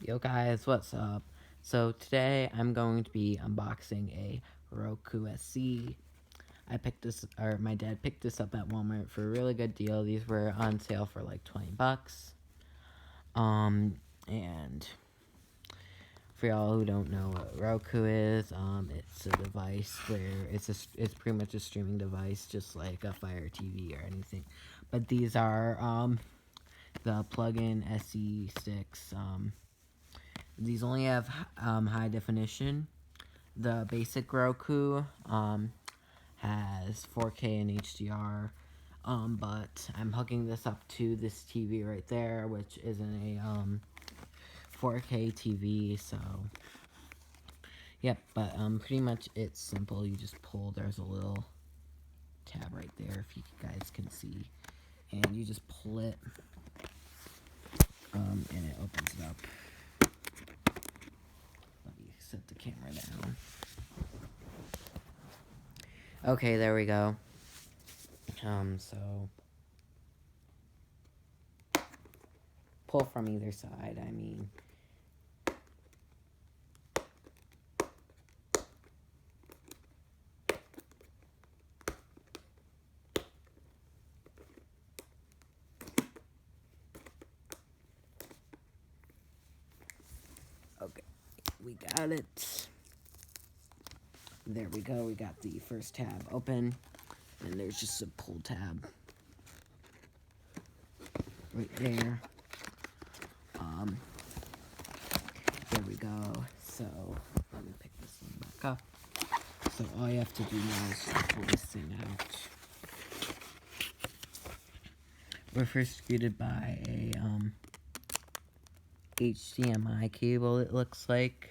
Yo guys, what's up? So today I'm going to be unboxing a Roku SE. My dad picked this up at Walmart for a really good deal. These were on sale for like 20 bucks. And for y'all who don't know what Roku is, it's a device where it's pretty much a streaming device, just like a Fire TV or anything. But these are, the plug-in SE sticks. These only have high definition. The basic Roku has 4K and HDR, but I'm hooking this up to this TV right there, which isn't a 4K TV. So, yep. But pretty much it's simple. You just pull. There's a little tab right there, if you guys can see, and you just pull it, and it opens it up. Set the camera down. Okay, there we go. So pull from either side, I mean. Okay, we got it. There we go, we got the first tab open, and there's just a pull tab right there. There we go. So let me pick this one back up. So all you have to do now is just pull this thing out. We're first greeted by a HDMI cable, it looks like.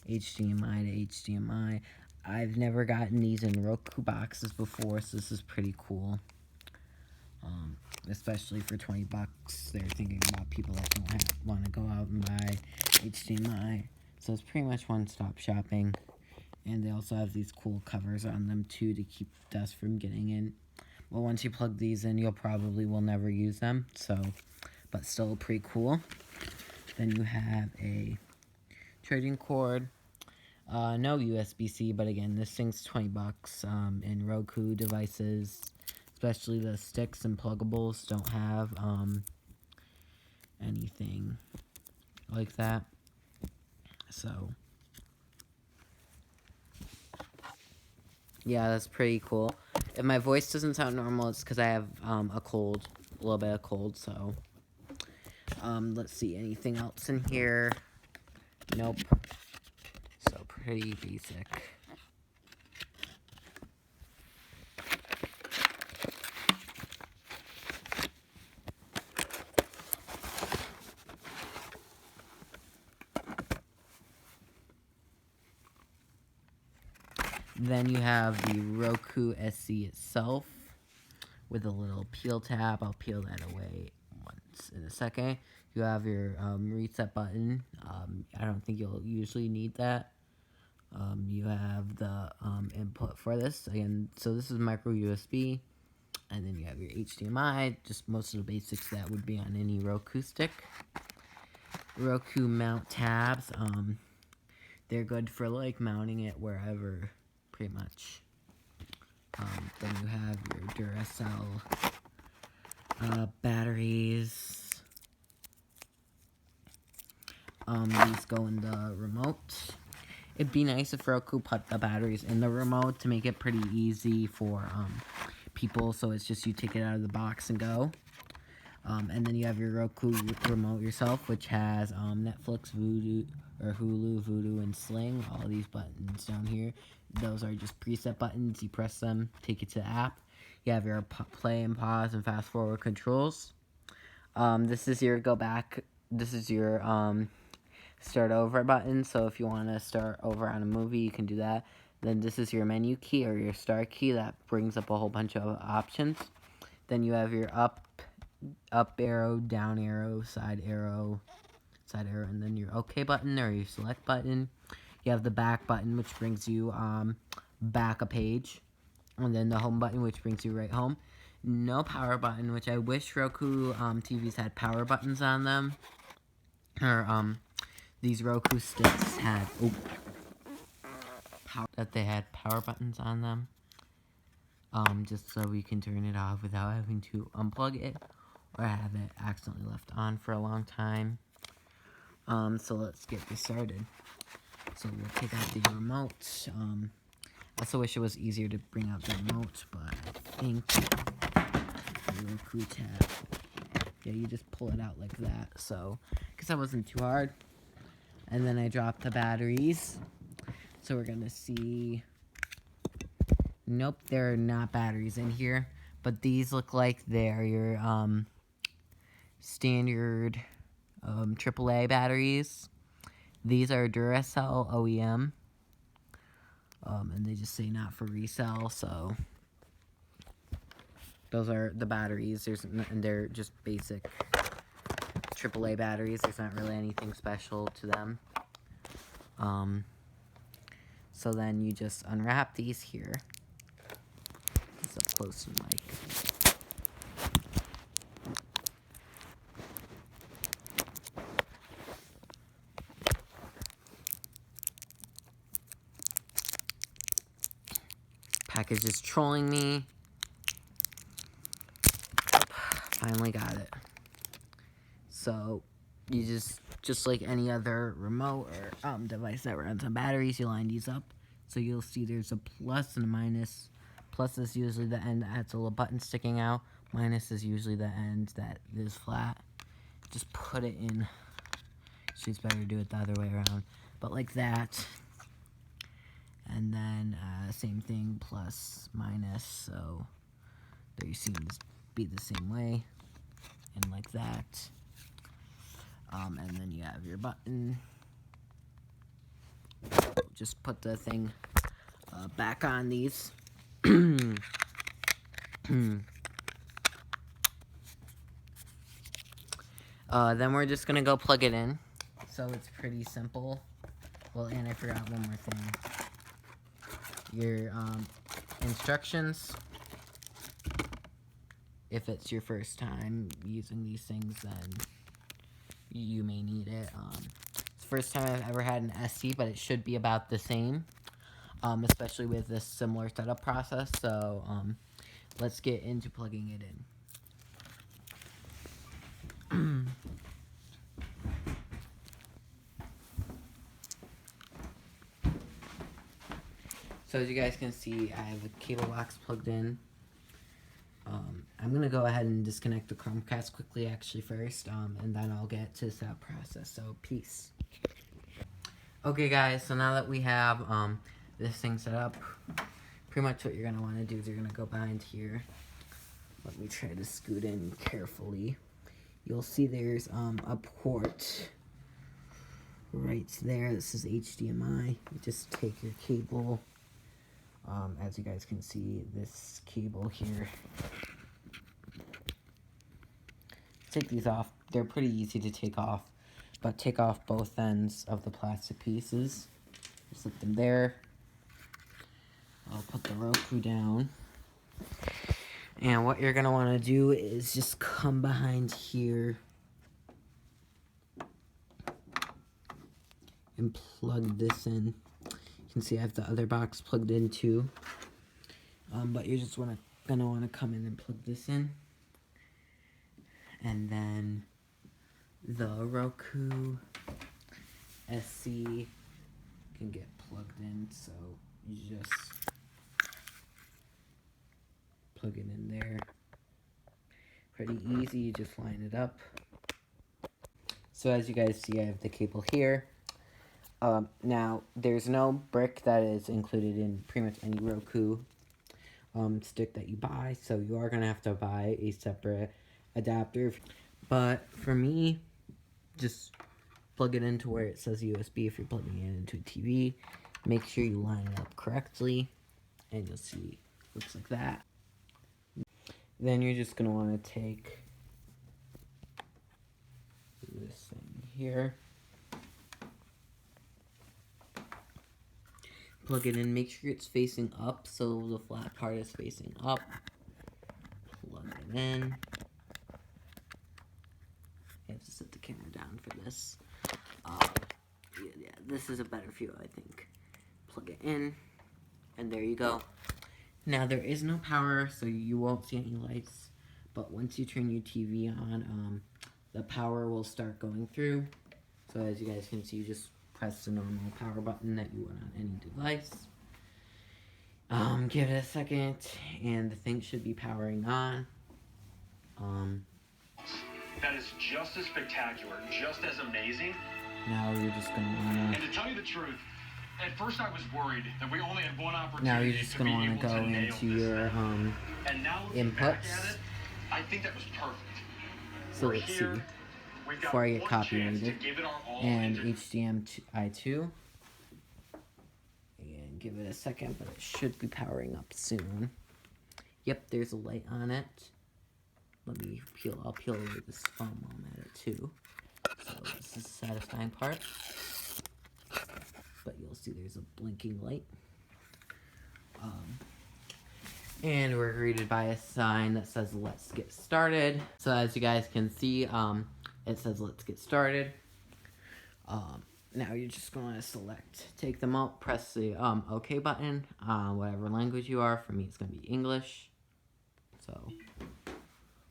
HDMI to HDMI. I've never gotten these in Roku boxes before, so this is pretty cool. Especially for 20 bucks, they're thinking about people that don't want to go out and buy HDMI. So it's pretty much one-stop shopping. And they also have these cool covers on them too to keep dust from getting in. Well, once you plug these in, you'll probably will never use them. So, but still pretty cool. Then you have a charging cord. No USB-C, but again, this thing's 20 bucks. And Roku devices, especially the sticks and pluggables, don't have anything like that. So, yeah, that's pretty cool. If my voice doesn't sound normal, it's because I have a cold, a little bit of cold. So, let's see, anything else in here? Nope. So pretty basic. Then you have the Roku SE itself with a little peel tab. I'll peel that away once in a second. You have your reset button. I don't think you'll usually need that. You have the input for this. Again, so this is micro USB. And then you have your HDMI, just most of the basics that would be on any Roku stick. Roku mount tabs. They're good for like mounting it wherever, pretty much. Then you have your Duracell batteries. These go in the remote. It'd be nice if Roku put the batteries in the remote to make it pretty easy for people, so it's just you take it out of the box and go. And then you have your Roku remote yourself, which has Netflix, Hulu, Vudu, and Sling. All these buttons down here, those are just preset buttons. You press them, take it to the app. You have your play and pause and fast forward controls. This is your go back. This is your start over button. So if you want to start over on a movie, you can do that. Then this is your menu key or your start key that brings up a whole bunch of options. Then you have your up arrow, down arrow, side arrow, and then your OK button or your select button. You have the back button, which brings you back a page, and then the home button, which brings you right home. No power button, which I wish Roku TVs had power buttons on them, or these Roku sticks had they had power buttons on them, just so we can turn it off without having to unplug it or have it accidentally left on for a long time. So let's get this started. So we'll take out the remote. I also wish it was easier to bring out the remote, but I think the Roku tab, yeah, you just pull it out like that. So, because that wasn't too hard. And then I dropped the batteries. So we're gonna see. Nope, there are not batteries in here, but these look like they're your standard AAA batteries. These are Duracell OEM, and they just say not for resale. So those are the batteries. And they're just basic AAA batteries. There's not really anything special to them. So then you just unwrap these here. It's up close to the mic. Package is trolling me. Finally got it. So you just like any other remote or device that runs on batteries, you line these up. So you'll see there's a plus and a minus. Plus is usually the end that has a little button sticking out. Minus is usually the end that is flat. Just put it in. So it's better to do it the other way around. But like that. And then same thing, plus, minus. So there you see this be the same way. And like that. And then you have your button. Just put the thing back on these. Then we're just gonna go plug it in. So it's pretty simple. Well, and I forgot one more thing. Your instructions. If it's your first time using these things, then you may need it. It's the first time I've ever had an SE, but it should be about the same, especially with this similar setup process. So let's get into plugging it in. So as you guys can see, I have a cable box plugged in. I'm going to go ahead and disconnect the Chromecast quickly actually first, and then I'll get to the setup process. So peace. Okay guys, so now that we have this thing set up, pretty much what you're going to want to do is you're going to go behind here. Let me try to scoot in carefully. You'll see there's a port right there. This is HDMI. You just take your cable. As you guys can see, this cable here. Take these off. They're pretty easy to take off, but take off both ends of the plastic pieces. Just slip them there. I'll put the Roku down. And what you're going to want to do is just come behind here and plug this in. You can see I have the other box plugged in too. But you're just going to want to come in and plug this in. And then the Roku SE can get plugged in. So you just plug it in there. Pretty easy, you just line it up. So as you guys see, I have the cable here. Now, there's no brick that is included in pretty much any Roku stick that you buy, so you are going to have to buy a separate adapter. But for me, just plug it into where it says USB if you're plugging it into a TV. Make sure you line it up correctly, and you'll see it looks like that. Then you're just going to want to take this thing here. Plug it in, make sure it's facing up, so the flat part is facing up. Plug it in. I have to set the camera down for this. Yeah, this is a better view, I think. Plug it in, and there you go. Now, there is no power, so you won't see any lights, but once you turn your TV on, the power will start going through. So as you guys can see, you just press the normal power button that you would on any device. Give it a second, and the thing should be powering on. That is just as spectacular, just as amazing. Now you're just gonna wanna... And to tell you the truth, at first I was worried that we only had one opportunity. Now you're just gonna wanna go into your and now inputs. Back at it, I think that was perfect. So let's see. Before I get copyrighted, and HDMI 2. And give it a second, but it should be powering up soon. Yep, there's a light on it. Let me peel. I'll peel away this foam while I'm at it too. So this is the satisfying part. But you'll see there's a blinking light. And we're greeted by a sign that says "Let's get started." So as you guys can see, it says "Let's get started." Now you're just going to select, take them out, press the OK button, whatever language you are. For me, it's going to be English. So,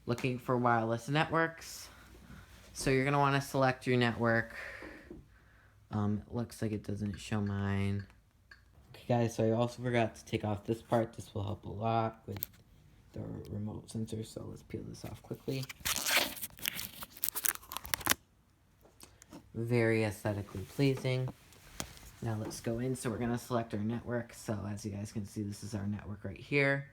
looking for wireless networks. So you're going to want to select your network. It looks like it doesn't show mine. Okay guys, so I also forgot to take off this part. This will help a lot with the remote sensor. So let's peel this off quickly. Very aesthetically pleasing. Now let's go in. So we're going to select our network. So as you guys can see, this is our network right here.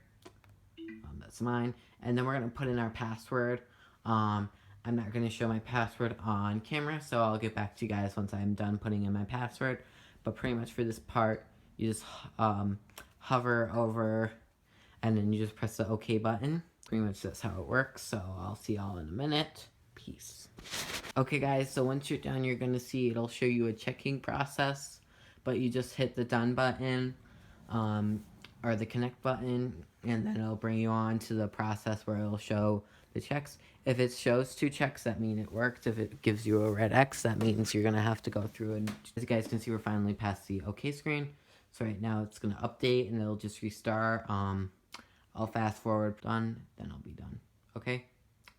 That's mine. And then we're going to put in our password. I'm not going to show my password on camera, so I'll get back to you guys once I'm done putting in my password. But pretty much for this part, you just hover over, and then you just press the OK button. Pretty much that's how it works, so I'll see y'all in a minute. Peace. Okay guys, so once you're done, you're going to see it'll show you a checking process, but you just hit the done button, or the connect button, and then it'll bring you on to the process where it'll show the checks. If it shows 2 checks, that means it worked. If it gives you a red X, that means you're going to have to go through, and as you guys can see, we're finally past the OK screen. So right now it's going to update, and it'll just restart. I'll fast forward, done, then I'll be done. Okay?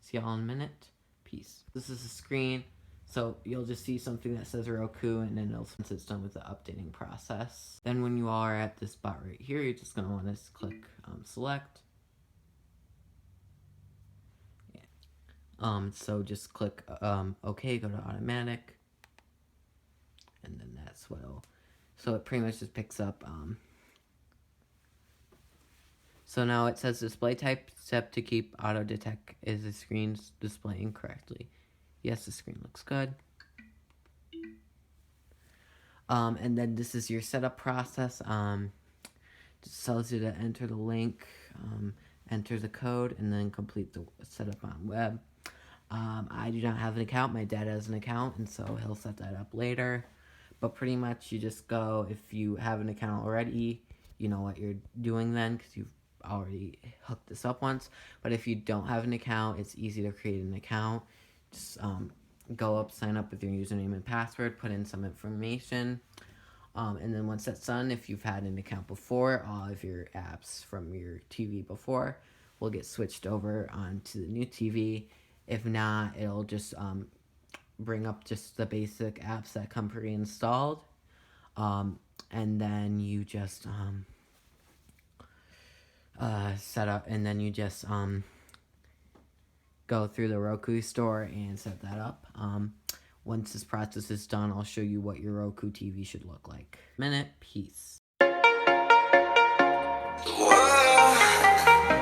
See y'all in a minute. Peace. This is the screen, so you'll just see something that says Roku, and then once it's done with the updating process. Then when you all are at this spot right here, you're just going to want to click select. So just click OK, go to automatic, and then that's what it'll, so it pretty much just picks up, so now it says display type set to keep auto detect. Is the screen displaying correctly? Yes, the screen looks good. And then this is your setup process. Just tells you to enter the link, enter the code, and then complete the setup on web. I do not have an account. My dad has an account, and so he'll set that up later. But pretty much you just go, if you have an account already, you know what you're doing then, because you've already hooked this up once. But if you don't have an account, it's easy to create an account. Just go up, sign up with your username and password, put in some information, and then once that's done, if you've had an account before, all of your apps from your TV before will get switched over onto the new TV. If not, it'll just bring up just the basic apps that come pre-installed, and then you just set up, and then you just go through the Roku store and set that up. Once this process is done, I'll show you what your Roku TV should look like. Peace.